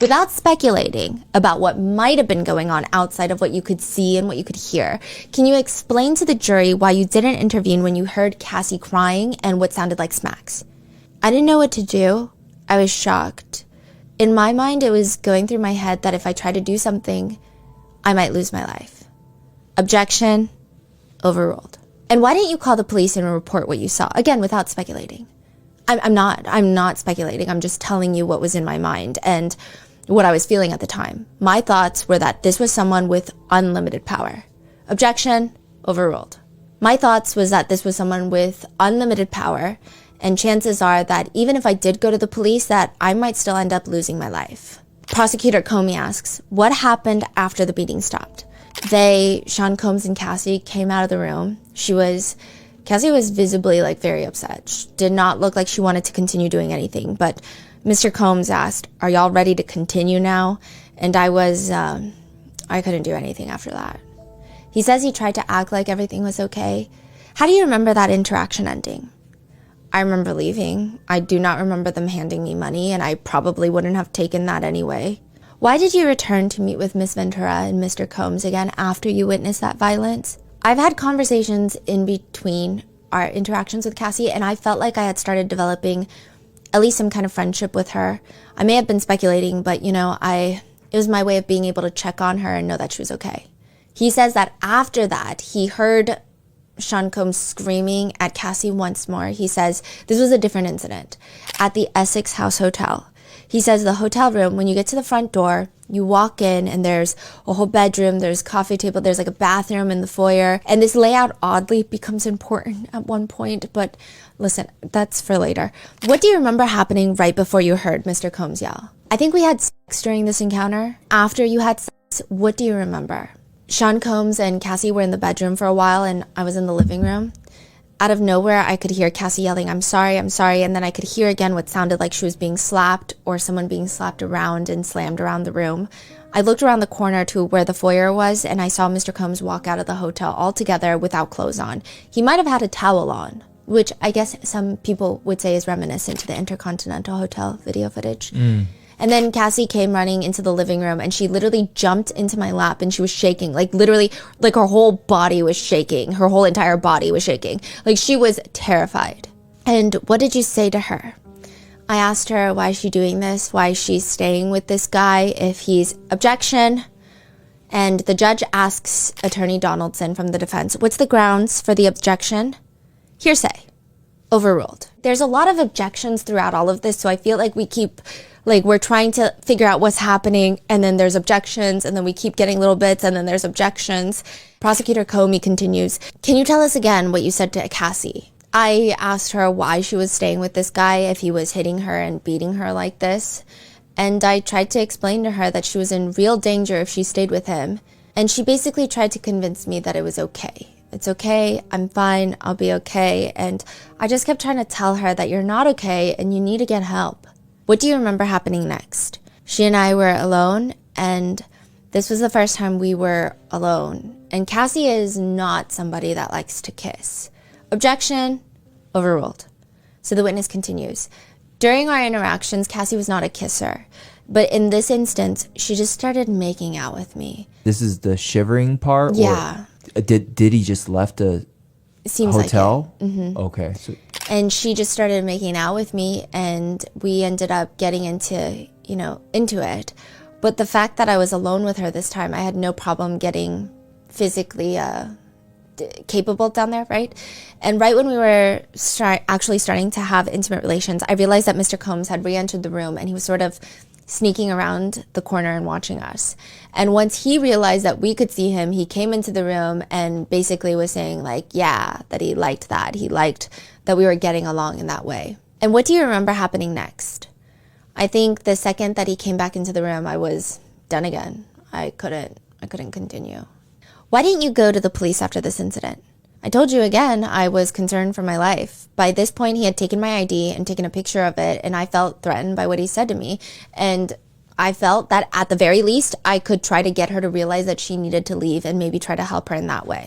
Without speculating about what might have been going on outside of what you could see and what you could hear, can you explain to the jury why you didn't intervene when you heard Cassie crying and what sounded like smacks? I didn't know what to do. I was shocked. In my mind, it was going through my head that if I tried to do something, I might lose my life. Objection, overruled. And why didn't you call the police and report what you saw? Again, without speculating. I'm not speculating. I'm just telling you what was in my mind and what I was feeling at the time. My thoughts were that this was someone with unlimited power. Objection, overruled. My thoughts was that this was someone with unlimited power, and chances are that even if I did go to the police, that I might still end up losing my life. Prosecutor Comey asks, what happened after the beating stopped? Sean Combs and Cassie, came out of the room. Cassie was visibly very upset. She did not look like she wanted to continue doing anything, but Mr. Combs asked, are y'all ready to continue now? And I couldn't do anything after that. He says he tried to act like everything was okay. How do you remember that interaction ending? I remember leaving. I do not remember them handing me money, and I probably wouldn't have taken that anyway. Why did you return to meet with Miss Ventura and Mr. Combs again after you witnessed that violence? I've had conversations in between our interactions with Cassie, and I felt like I had started developing at least some kind of friendship with her. I may have been speculating, but it was my way of being able to check on her and know that she was okay. He says that after that, he heard Sean Combs screaming at Cassie once more. He says this was a different incident at the Essex House Hotel. He says the hotel room, when you get to the front door, you walk in and there's a whole bedroom, there's a coffee table, there's a bathroom in the foyer. And this layout oddly becomes important at one point, but listen, that's for later. What do you remember happening right before you heard Mr. Combs yell? I think we had sex during this encounter. After you had sex, what do you remember? Sean Combs and Cassie were in the bedroom for a while and I was in the living room. Out of nowhere, I could hear Cassie yelling, I'm sorry, and then I could hear again what sounded like she was being slapped or someone being slapped around and slammed around the room. I looked around the corner to where the foyer was, and I saw Mr. Combs walk out of the hotel altogether without clothes on. He might have had a towel on, which I guess some people would say is reminiscent to the Intercontinental Hotel video footage. And then Cassie came running into the living room and she literally jumped into my lap and she was shaking, literally her whole body was shaking. Her whole entire body was shaking. She was terrified. And what did you say to her? I asked her, why is she doing this? Why is she staying with this guy if he's objection? And the judge asks Attorney Donaldson from the defense, what's the grounds for the objection? Hearsay. Overruled. There's a lot of objections throughout all of this, so I feel like we keep we're trying to figure out what's happening, and then there's objections, and then we keep getting little bits, and then there's objections. Prosecutor Comey continues, can you tell us again what you said to Cassie? I asked her why she was staying with this guy if he was hitting her and beating her like this, and I tried to explain to her that she was in real danger if she stayed with him, and she basically tried to convince me that it was okay. It's okay, I'm fine, I'll be okay, and I just kept trying to tell her that you're not okay and you need to get help. What do you remember happening next? She and I were alone, and this was the first time we were alone. And Cassie is not somebody that likes to kiss. Objection, overruled. So the witness continues. During our interactions, Cassie was not a kisser. But in this instance, she just started making out with me. This is the shivering part? Yeah. Or did he just left a Seems hotel? Like it. Mm-hmm. Okay. So. And she just started making out with me, and we ended up getting into it. But the fact that I was alone with her this time, I had no problem getting physically capable down there, right? And right when we were actually starting to have intimate relations, I realized that Mr. Combs had re-entered the room, and he was sort of sneaking around the corner and watching us. And once he realized that we could see him, he came into the room and basically was saying that he liked that. He liked that we were getting along in that way. And what do you remember happening next? I think the second that he came back into the room, I was done again. I couldn't continue. Why didn't you go to the police after this incident? I told you again, I was concerned for my life. By this point, he had taken my ID and taken a picture of it, and I felt threatened by what he said to me. And I felt that at the very least, I could try to get her to realize that she needed to leave and maybe try to help her in that way.